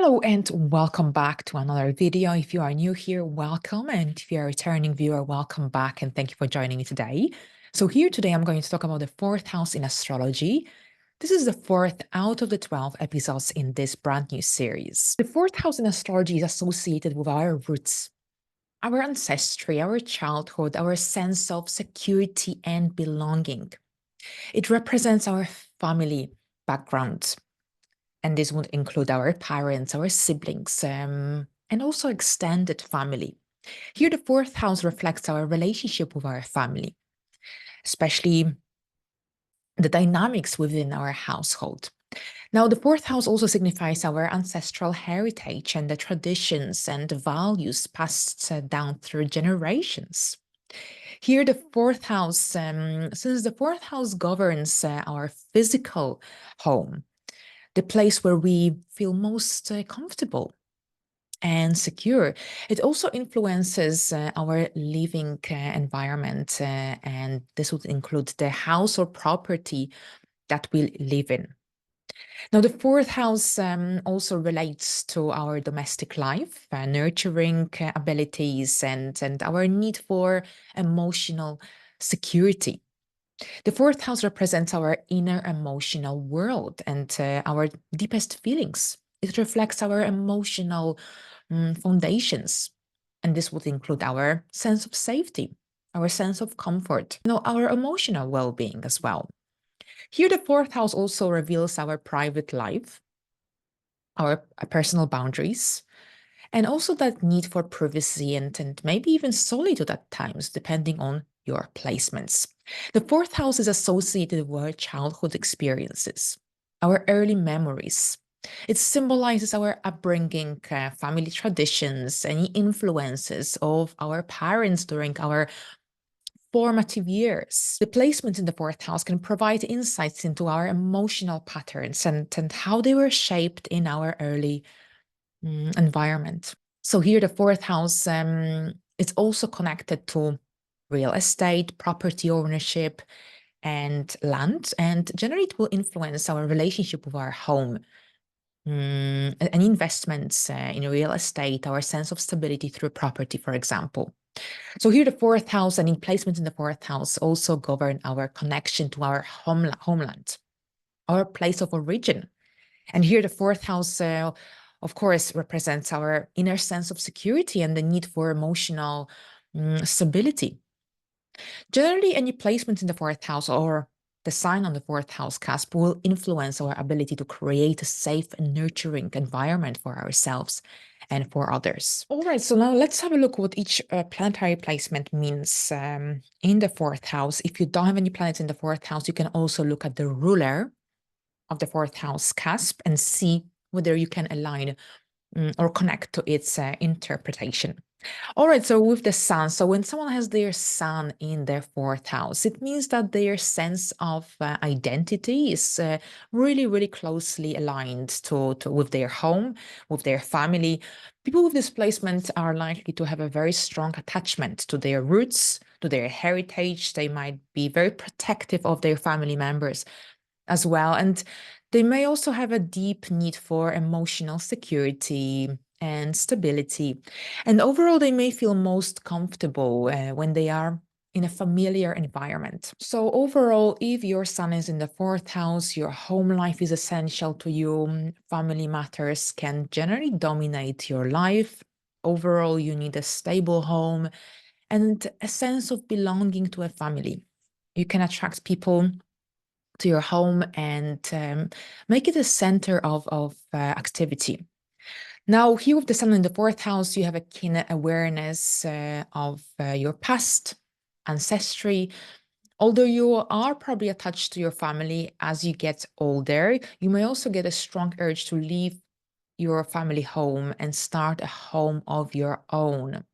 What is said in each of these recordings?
Hello and welcome back to another video. If you are new here, welcome. And if you are a returning viewer, welcome back and thank you for joining me today. So here today, I'm going to talk about the fourth house in astrology. This is the fourth out of the 12 episodes in this brand new series. The fourth house in astrology is associated with our roots, our ancestry, our childhood, our sense of security and belonging. It represents our family background. And this would include our parents, our siblings, and also extended family. Here, the fourth house reflects our relationship with our family, especially the dynamics within our household. Now, the fourth house also signifies our ancestral heritage and the traditions and the values passed down through generations. Here, the fourth house, since the fourth house governs our physical home, the place where we feel most comfortable and secure. It also influences our living environment, and this would include the house or property that we live in. Now, the fourth house also relates to our domestic life, nurturing abilities, and our need for emotional security. The fourth house represents our inner emotional world and our deepest feelings. It reflects our emotional foundations. And this would include our sense of safety, our sense of comfort, our emotional well being as well. Here, the fourth house also reveals our private life, our personal boundaries, and also that need for privacy and maybe even solitude at times, depending on your placements. The fourth house is associated with our childhood experiences, our early memories. It symbolizes our upbringing, family traditions, any influences of our parents during our formative years. The placement in the fourth house can provide insights into our emotional patterns and how they were shaped in our early environment. So here the fourth house, it's also connected to real estate, property ownership, and land. And generally it will influence our relationship with our home. And investments in real estate, our sense of stability through property, for example. So here the fourth house and in placement in the fourth house also govern our connection to our homeland, our place of origin. And here the fourth house, of course, represents our inner sense of security and the need for emotional stability. Generally, any placement in the fourth house or the sign on the fourth house cusp will influence our ability to create a safe and nurturing environment for ourselves and for others. All right, so now let's have a look what each planetary placement means in the fourth house. If you don't have any planets in the fourth house, you can also look at the ruler of the fourth house cusp and see whether you can align or connect to its interpretation. All right, so with the sun, so when someone has their sun in their fourth house, it means that their sense of identity is really, really closely aligned to with their home, with their family. People with this placement are likely to have a very strong attachment to their roots, to their heritage. They might be very protective of their family members as well. And they may also have a deep need for emotional security and stability. And overall, they may feel most comfortable when they are in a familiar environment. So overall, if your sun is in the fourth house, your home life is essential to you. Family matters can generally dominate your life. Overall, you need a stable home and a sense of belonging to a family. You can attract people to your home and make it a center of activity. Now, here with the sun in the fourth house, you have a keen awareness of your past, ancestry. Although you are probably attached to your family as you get older, you may also get a strong urge to leave your family home and start a home of your own.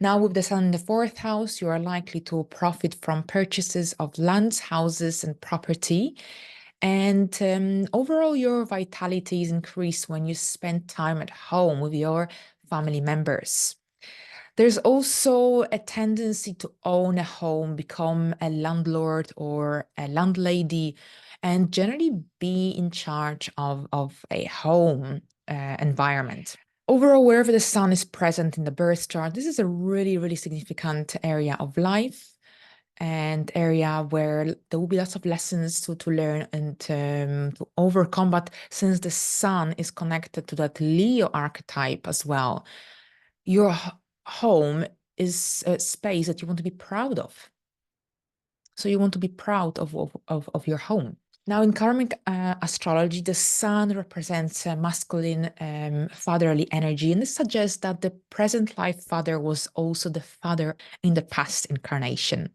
Now, with the sun in the fourth house, you are likely to profit from purchases of lands, houses, and property. And overall, your vitality is increased when you spend time at home with your family members. There's also a tendency to own a home, become a landlord or a landlady, and generally be in charge of a home. environment. Overall, wherever the sun is present in the birth chart, this is a really, really significant area of life and area where there will be lots of lessons to learn and to overcome. But since the sun is connected to that Leo archetype as well, your home is a space that you want to be proud of. So you want to be proud of your home. Now, in karmic astrology, the sun represents masculine fatherly energy, and this suggests that the present life father was also the father in the past incarnation.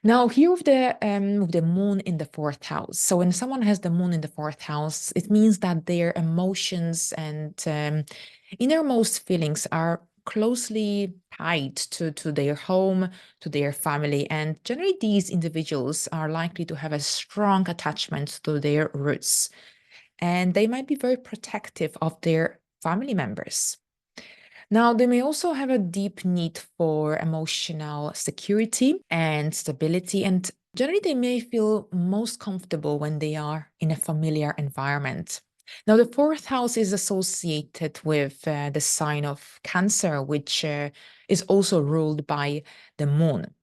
Now, here with the moon in the fourth house. So when someone has the moon in the fourth house, it means that their emotions and innermost feelings are closely tied to their home, to their family. And generally, these individuals are likely to have a strong attachment to their roots. And they might be very protective of their family members. Now, they may also have a deep need for emotional security and stability, and generally, they may feel most comfortable when they are in a familiar environment. Now, the fourth house is associated with the sign of Cancer, which is also ruled by the moon.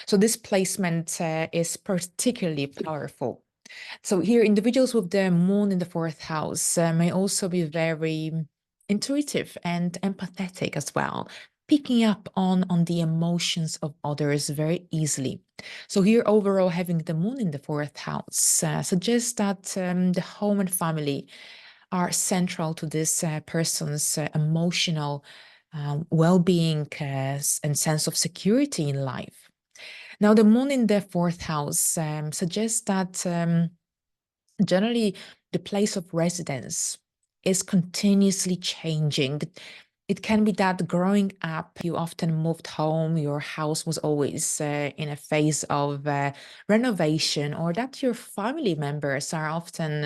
So, this placement is particularly powerful. So here, individuals with the moon in the fourth house may also be very intuitive and empathetic as well, picking up on the emotions of others very easily. So here, overall, having the moon in the fourth house suggests that the home and family are central to this person's emotional well-being and sense of security in life. Now, the moon in the fourth house suggests that generally the place of residence is continuously changing. It can be that growing up, you often moved home, your house was always in a phase of renovation, or that your family members are often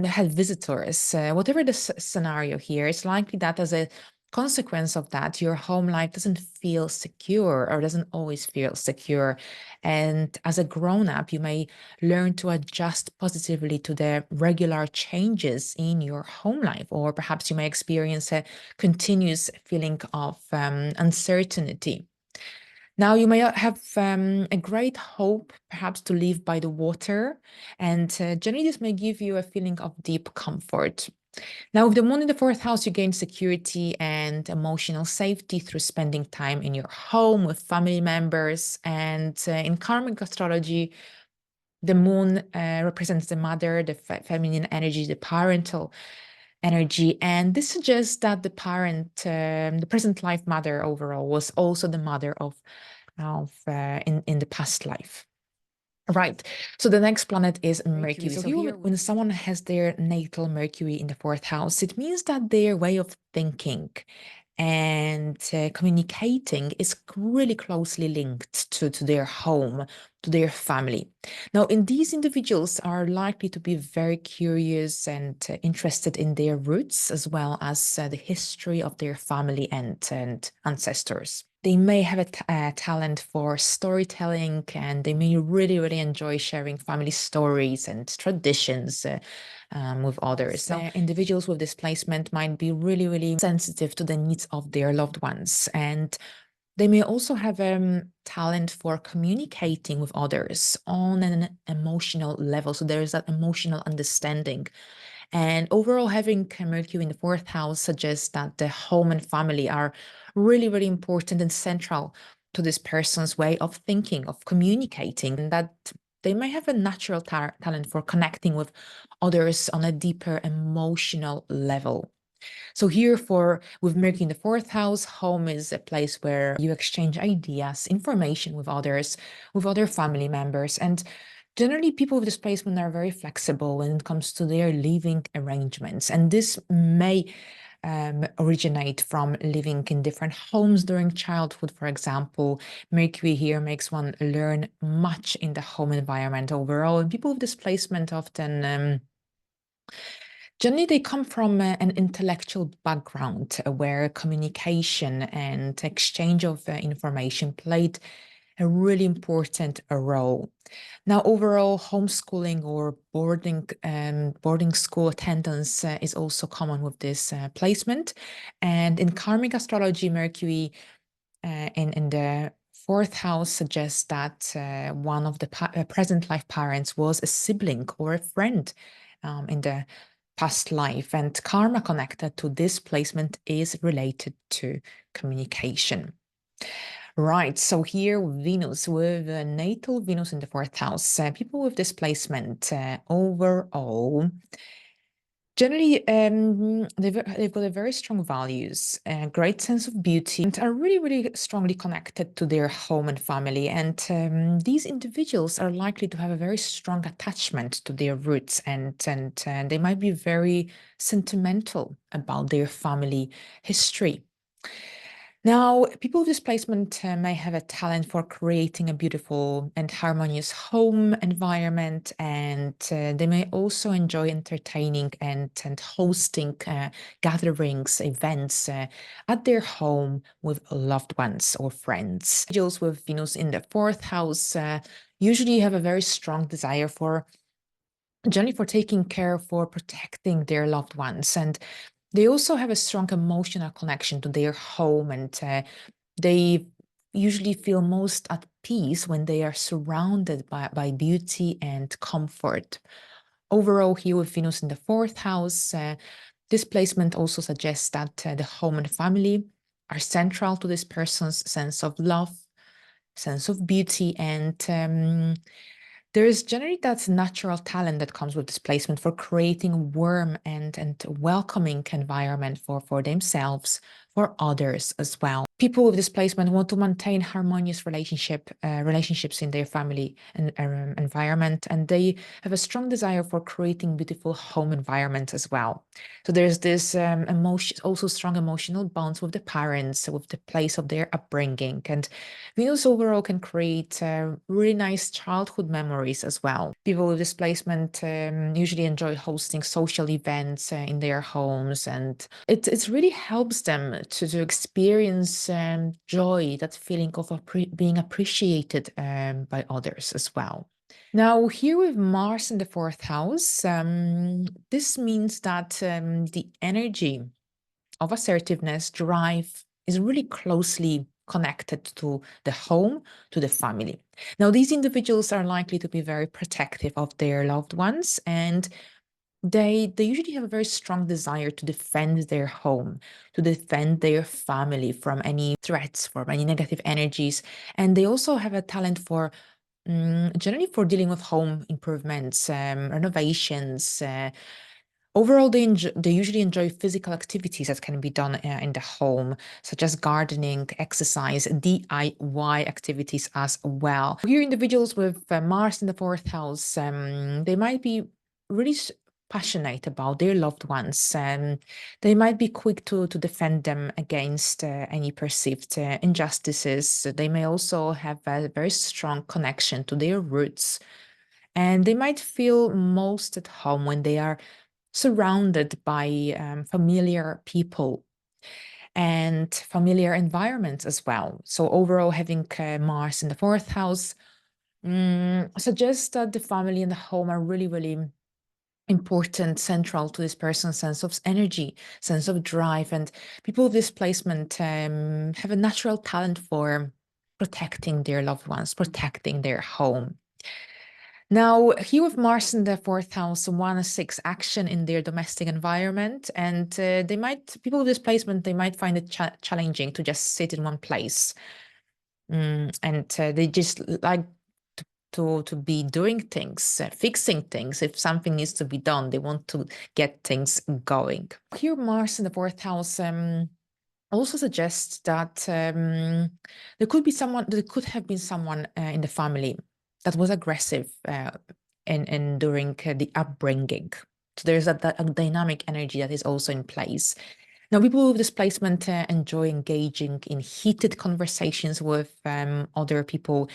had visitors. Whatever the scenario here, it's likely that as a consequence of that, your home life doesn't feel secure or doesn't always feel secure. And as a grown up, you may learn to adjust positively to the regular changes in your home life, or perhaps you may experience a continuous feeling of uncertainty. Now, you may have a great hope, perhaps, to live by the water, and generally, this may give you a feeling of deep comfort. Now, with the moon in the fourth house, you gain security and emotional safety through spending time in your home with family members. And in karmic astrology, the moon represents the mother, the feminine energy, the parental energy. And this suggests that the the present life mother overall, was also the mother in the past life. Right. So the next planet is Mercury. So here, when someone has their natal Mercury in the fourth house, it means that their way of thinking and communicating is really closely linked to their home, to their family. Now, in these individuals are likely to be very curious and interested in their roots, as well as the history of their family and ancestors. They may have a talent for storytelling, and they may really, really enjoy sharing family stories and traditions with others. Now, individuals with displacement might be really, really sensitive to the needs of their loved ones, and they may also have talent for communicating with others on an emotional level. So there is that emotional understanding. And overall, having Mercury in the fourth house suggests that the home and family are really, really important and central to this person's way of thinking, of communicating, and that they may have a natural talent for connecting with others on a deeper emotional level. So here with Mercury in the fourth house, home is a place where you exchange ideas, information with others, with other family members. And generally, people with displacement are very flexible when it comes to their living arrangements. And this may originate from living in different homes during childhood. For example, Mercury here makes one learn much in the home environment overall. And people with displacement often generally, they come from an intellectual background where communication and exchange of information played a really important role. Now, overall, homeschooling or boarding school attendance is also common with this placement. And in karmic astrology, Mercury in the fourth house suggests that one of the present life parents was a sibling or a friend in the past life, and karma connected to this placement is related to communication. Right, so here Venus with natal Venus in the fourth house, people with this placement overall generally, they've got a very strong values, a great sense of beauty, and are really, really strongly connected to their home and family. And these individuals are likely to have a very strong attachment to their roots, and they might be very sentimental about their family history. Now, people with displacement may have a talent for creating a beautiful and harmonious home environment, and they may also enjoy entertaining and hosting gatherings, events at their home with loved ones or friends. Individuals with Venus in the fourth house usually have a very strong desire for generally for taking care, for protecting their loved ones. And they also have a strong emotional connection to their home, and they usually feel most at peace when they are surrounded by beauty and comfort. Overall, here with Venus in the fourth house, this placement also suggests that the home and family are central to this person's sense of love, sense of beauty, and there is generally that natural talent that comes with displacement for creating a warm and welcoming environment for themselves, for others as well. People with displacement want to maintain harmonious relationships in their family and environment, and they have a strong desire for creating beautiful home environments as well. So there's this emotion, also strong emotional bonds with the parents, with the place of their upbringing, and Venus overall can create really nice childhood memories as well. People with displacement usually enjoy hosting social events in their homes, and it really helps them to experience joy, that feeling of being appreciated by others as well. Now, here with Mars in the fourth house, this means that the energy of assertiveness, drive is really closely connected to the home, to the family. Now, these individuals are likely to be very protective of their loved ones, and they usually have a very strong desire to defend their home, to defend their family from any threats, from any negative energies. And they also have a talent for generally for dealing with home improvements, renovations. Overall, they usually enjoy physical activities that can be done in the home, such as gardening, exercise, DIY activities as well. Here, individuals with Mars in the fourth house, they might be really passionate about their loved ones. They might be quick to defend them against any perceived injustices. They may also have a very strong connection to their roots, and they might feel most at home when they are surrounded by familiar people and familiar environments as well. So overall, having Mars in the fourth house suggests that the family and the home are really, really important, central to this person's sense of energy, sense of drive. And people with this placement have a natural talent for protecting their loved ones, protecting their home. Now, here with Mars in the fourth house, 1-6 action in their domestic environment, and people with this placement, they might find it challenging to just sit in one place. And they just like to be doing things, fixing things. If something needs to be done, they want to get things going. Here, Mars in the fourth house also suggests that there could have been someone in the family that was aggressive during the upbringing. So there's a dynamic energy that is also in place. Now, people with displacement enjoy engaging in heated conversations with other people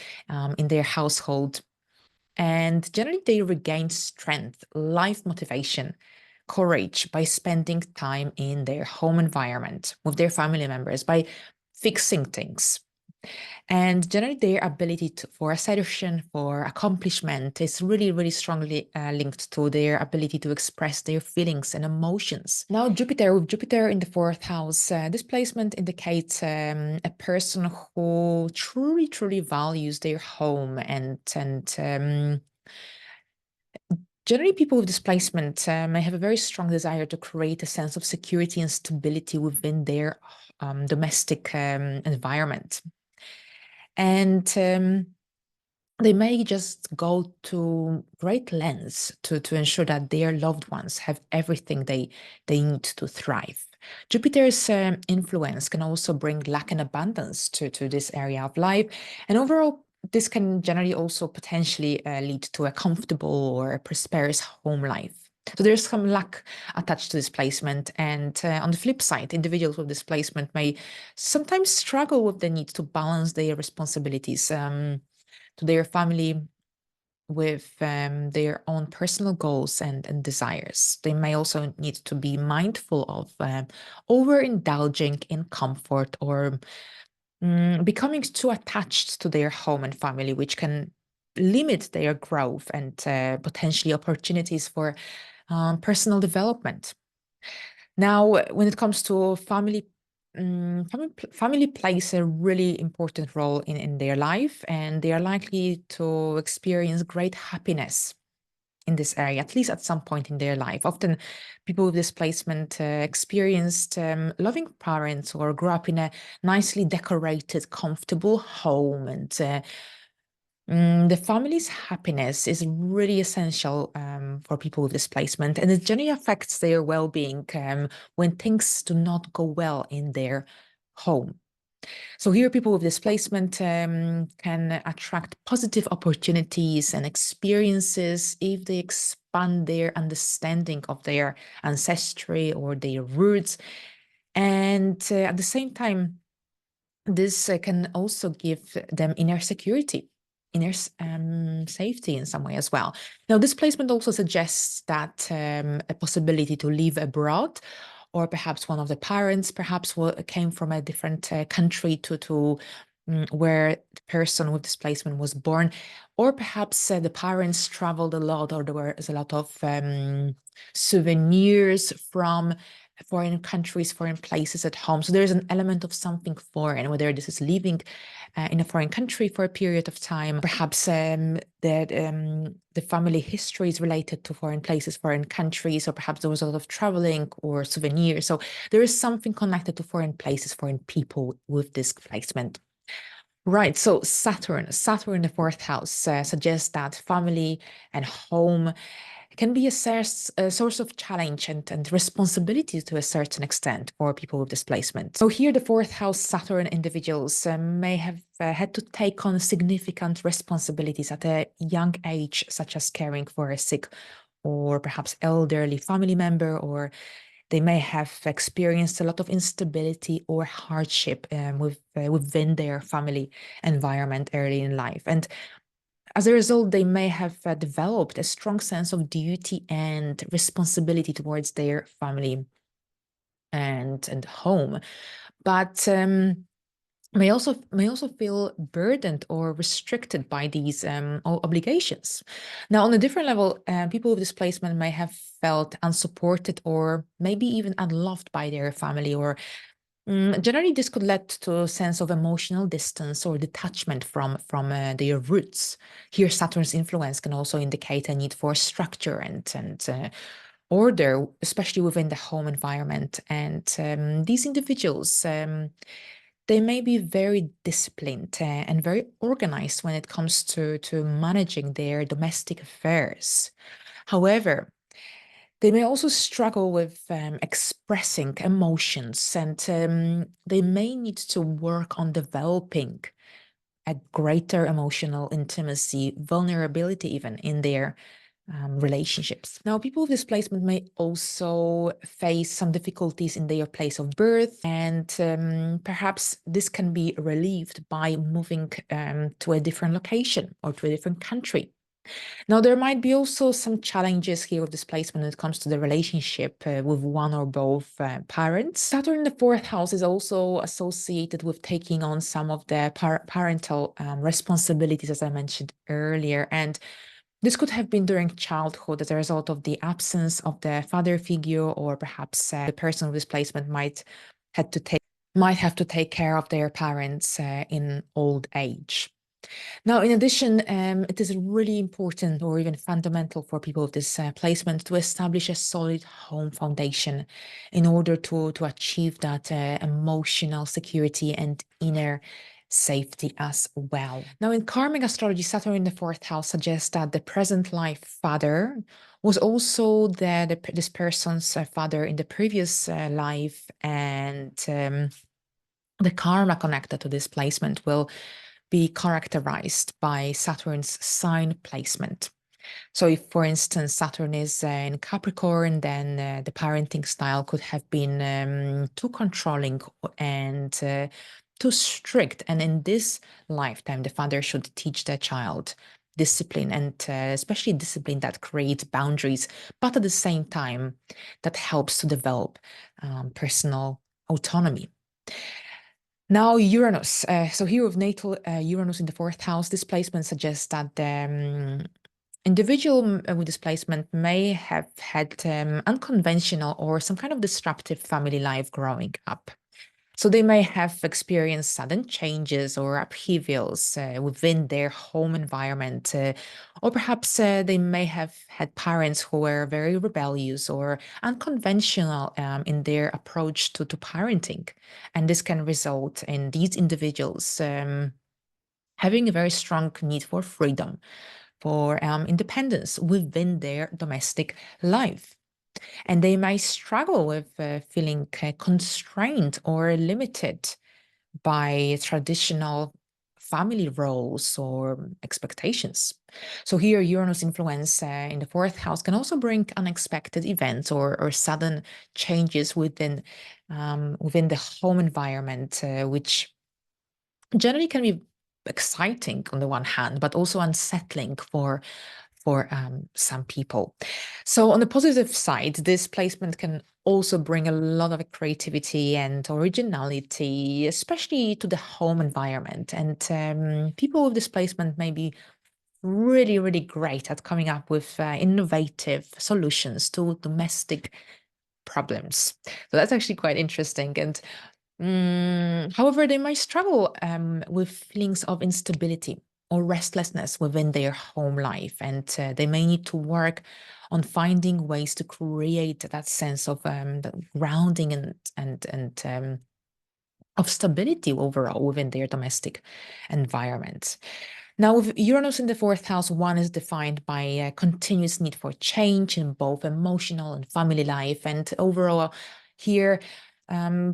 in their household. And generally, they regain strength, life motivation, courage by spending time in their home environment with their family members, by fixing things. And generally, their ability for assertion, for accomplishment is really, really strongly linked to their ability to express their feelings and emotions. Now, with Jupiter in the fourth house, this placement indicates a person who truly, truly values their home and generally, people with displacement may have a very strong desire to create a sense of security and stability within their domestic environment. And they may just go to great lengths to ensure that their loved ones have everything they need to thrive. Jupiter's influence can also bring luck and abundance to this area of life. And overall, this can generally also potentially lead to a comfortable or a prosperous home life. So there's some luck attached to this placement. And on the flip side, individuals with displacement may sometimes struggle with the need to balance their responsibilities to their family with their own personal goals and desires. They may also need to be mindful of overindulging in comfort or becoming too attached to their home and family, which can limit their growth and potentially opportunities for personal development. Now, when it comes to family, family plays a really important role in their life, and they are likely to experience great happiness in this area, at least at some point in their life. Often, people with displacement experienced loving parents or grew up in a nicely decorated, comfortable home, and the family's happiness is really essential for people with displacement, and it generally affects their well-being when things do not go well in their home. So here, people with displacement can attract positive opportunities and experiences if they expand their understanding of their ancestry or their roots. And at the same time, this can also give them inner security, inner safety in some way as well. Now, this placement also suggests that a possibility to live abroad, or perhaps one of the parents perhaps came from a different country to where the person with displacement was born, or perhaps the parents traveled a lot, or there was a lot of souvenirs from foreign countries, foreign places at home. So there's an element of something foreign, whether this is living in a foreign country for a period of time, perhaps that the family history is related to foreign places, foreign countries, or perhaps there was a lot of traveling or souvenirs. So there is something connected to foreign places, foreign people with this placement. Right. So Saturn in the fourth house suggests that family and home can be a source of challenge and responsibility to a certain extent for people with displacement. So here, the fourth house Saturn individuals may have had to take on significant responsibilities at a young age, such as caring for a sick or perhaps elderly family member, or they may have experienced a lot of instability or hardship within their family environment early in life. And as a result, they may have developed a strong sense of duty and responsibility towards their family and home, but may also feel burdened or restricted by these obligations. Now, on a different level, people with displacement may have felt unsupported or maybe even unloved by their family, or generally, this could lead to a sense of emotional distance or detachment from their roots. Here, Saturn's influence can also indicate a need for structure and order, especially within the home environment. And these individuals, they may be very disciplined and very organized when it comes to managing their domestic affairs. However, they may also struggle with expressing emotions, and they may need to work on developing a greater emotional intimacy, vulnerability, even in their relationships. Now, people with displacement may also face some difficulties in their place of birth, and perhaps this can be relieved by moving to a different location or to a different country. Now, there might be also some challenges here with displacement when it comes to the relationship with one or both parents. Saturn in the fourth house is also associated with taking on some of the parental responsibilities, as I mentioned earlier. And this could have been during childhood as a result of the absence of the father figure, or perhaps the person with displacement might have to take care of their parents in old age. Now, in addition, it is really important or even fundamental for people with this placement to establish a solid home foundation in order to achieve that emotional security and inner safety as well. Now, in karmic astrology, Saturn in the fourth house suggests that the present life father was also this person's father in the previous life, and the karma connected to this placement will be characterized by Saturn's sign placement. So if, for instance, Saturn is in Capricorn, then the parenting style could have been too controlling and too strict. And in this lifetime, the father should teach the child discipline, and especially discipline that creates boundaries, but at the same time, that helps to develop personal autonomy. Now, Uranus. So here with natal Uranus in the fourth house, displacement suggests that the individual with displacement may have had unconventional or some kind of disruptive family life growing up. So they may have experienced sudden changes or upheavals within their home environment, or perhaps they may have had parents who were very rebellious or unconventional in their approach to parenting. And this can result in these individuals having a very strong need for freedom, for independence within their domestic life. And they may struggle with feeling constrained or limited by traditional family roles or expectations. So here, Uranus influence in the fourth house can also bring unexpected events or sudden changes within the home environment, which generally can be exciting on the one hand, but also unsettling for some people. So on the positive side, this placement can also bring a lot of creativity and originality, especially to the home environment. And people with this placement may be really, really great at coming up with innovative solutions to domestic problems. So that's actually quite interesting. And however, they might struggle with feelings of instability or restlessness within their home life, and they may need to work on finding ways to create that sense of the grounding and of stability overall within their domestic environment. Now, with Uranus in the fourth house, one is defined by a continuous need for change in both emotional and family life. And overall, here,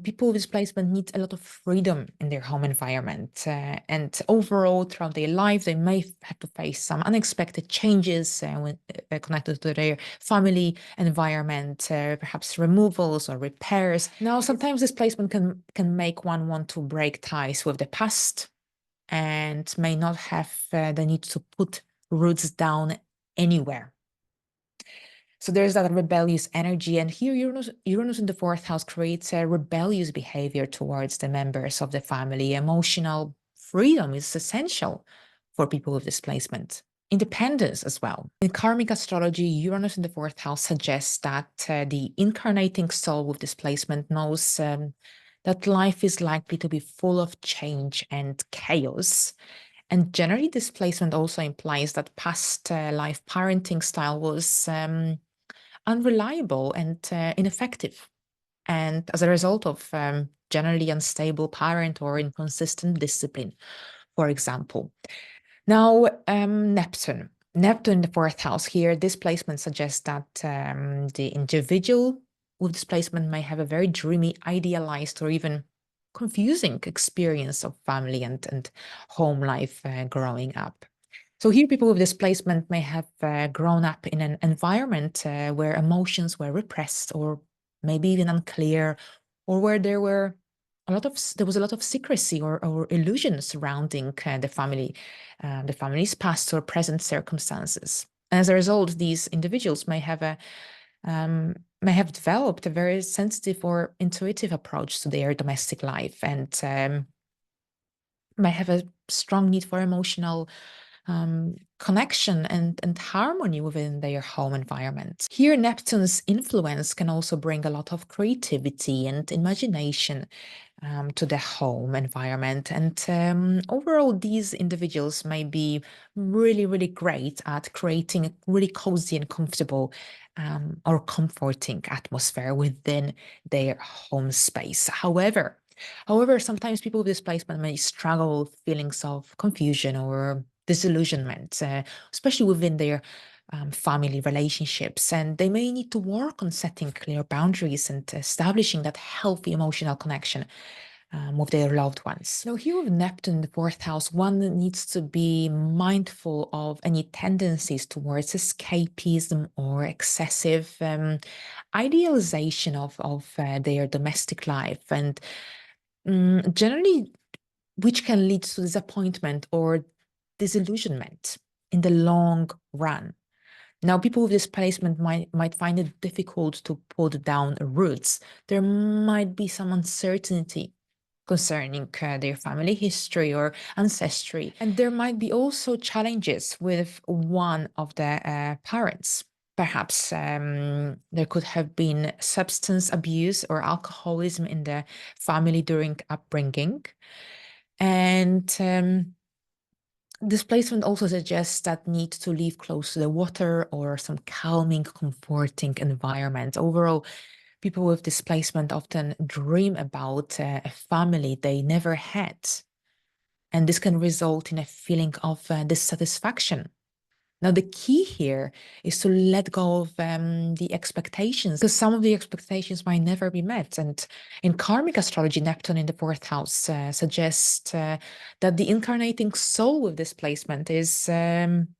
people with displacement need a lot of freedom in their home environment. And overall, throughout their life, they may have to face some unexpected changes connected to their family environment, perhaps removals or repairs. Now, sometimes displacement can make one want to break ties with the past and may not have the need to put roots down anywhere. So there's that rebellious energy. And here, Uranus in the fourth house creates a rebellious behavior towards the members of the family. Emotional freedom is essential for people with displacement. Independence as well. In karmic astrology, Uranus in the fourth house suggests that the incarnating soul with displacement knows that life is likely to be full of change and chaos. And generally, displacement also implies that past life parenting style was unreliable and ineffective. And as a result of generally unstable parent or inconsistent discipline, for example. Now, Neptune. Neptune in the fourth house here, displacement suggests that the individual with displacement may have a very dreamy, idealized, or even confusing experience of family and home life growing up. So here, people with displacement may have grown up in an environment where emotions were repressed or maybe even unclear, or where there were there was a lot of secrecy or illusion surrounding the family's past or present circumstances. And as a result, these individuals may have developed a very sensitive or intuitive approach to their domestic life, and may have a strong need for emotional connection and harmony within their home environment. Here, Neptune's influence can also bring a lot of creativity and imagination to the home environment. And overall, these individuals may be really, really great at creating a really cozy and comfortable or comforting atmosphere within their home space. However, sometimes people with displacement may struggle with feelings of confusion or disillusionment, especially within their family relationships. And they may need to work on setting clear boundaries and establishing that healthy emotional connection with their loved ones. Now, here with Neptune in the fourth house, one needs to be mindful of any tendencies towards escapism or excessive idealization of their domestic life. And generally, which can lead to disappointment or disillusionment in the long run. Now, people with displacement might find it difficult to put down roots. There might be some uncertainty concerning their family history or ancestry. And there might be also challenges with one of the parents. Perhaps there could have been substance abuse or alcoholism in the family during upbringing. And displacement also suggests that need to live close to the water or some calming, comforting environment. Overall, people with displacement often dream about a family they never had. And this can result in a feeling of dissatisfaction. Now, the key here is to let go of the expectations, because some of the expectations might never be met. And in karmic astrology, Neptune in the fourth house suggests that the incarnating soul with displacement is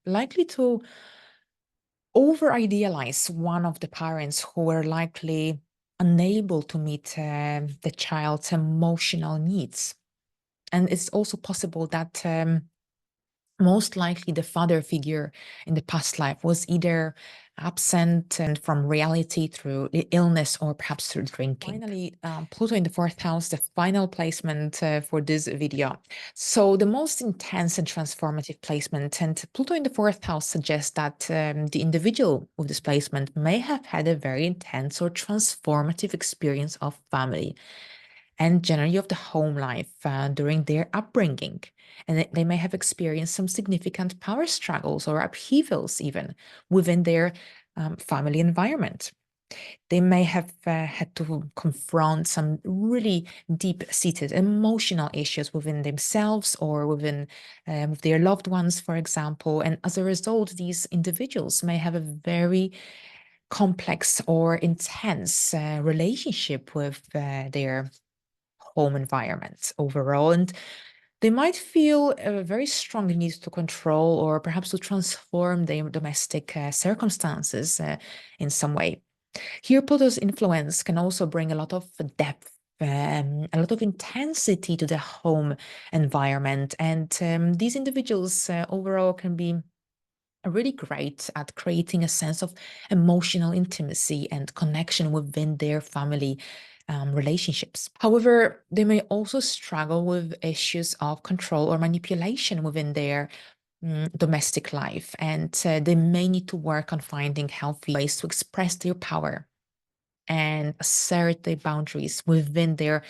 likely to over idealize one of the parents who were likely unable to meet the child's emotional needs. And it's also possible that most likely the father figure in the past life was either absent and from reality through illness or perhaps through drinking. Finally, Pluto in the fourth house, the final placement for this video. So the most intense and transformative placement, and Pluto in the fourth house suggests that the individual with this placement may have had a very intense or transformative experience of family and generally of the home life during their upbringing. And they may have experienced some significant power struggles or upheavals even within their family environment. They may have had to confront some really deep-seated emotional issues within themselves or within their loved ones, for example. And as a result, these individuals may have a very complex or intense relationship with their home environment overall. And they might feel a very strong need to control or perhaps to transform their domestic circumstances in some way. Here, Pluto's influence can also bring a lot of depth, a lot of intensity to the home environment. And these individuals overall can be really great at creating a sense of emotional intimacy and connection within their family relationships. However, they may also struggle with issues of control or manipulation within their domestic life, and they may need to work on finding healthy ways to express their power and assert their boundaries within their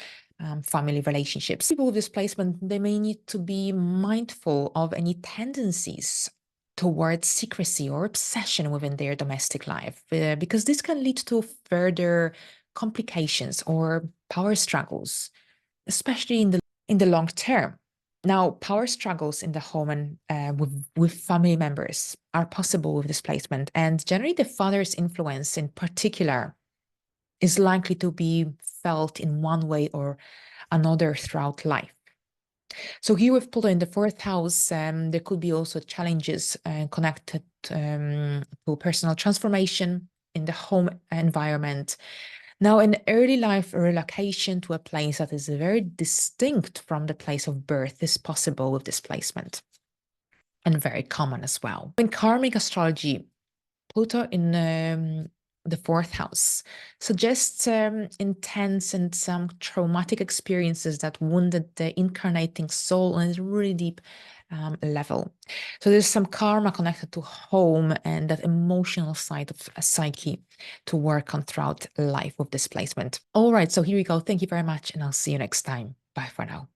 family relationships. People with displacement, they may need to be mindful of any tendencies towards secrecy or obsession within their domestic life, because this can lead to further complications or power struggles, especially in the long term. Now, power struggles in the home and with family members are possible with displacement, and generally the father's influence in particular is likely to be felt in one way or another throughout life. So here with Pluto in the fourth house, there could be also challenges connected to personal transformation in the home environment. Now, in early life, a relocation to a place that is very distinct from the place of birth is possible with displacement, and very common as well. In karmic astrology, Pluto in the fourth house suggests intense and some traumatic experiences that wounded the incarnating soul on a really deep level. So there's some karma connected to home and that emotional side of a psyche to work on throughout life with displacement. All right, so here we go. Thank you very much, and I'll see you next time. Bye for now.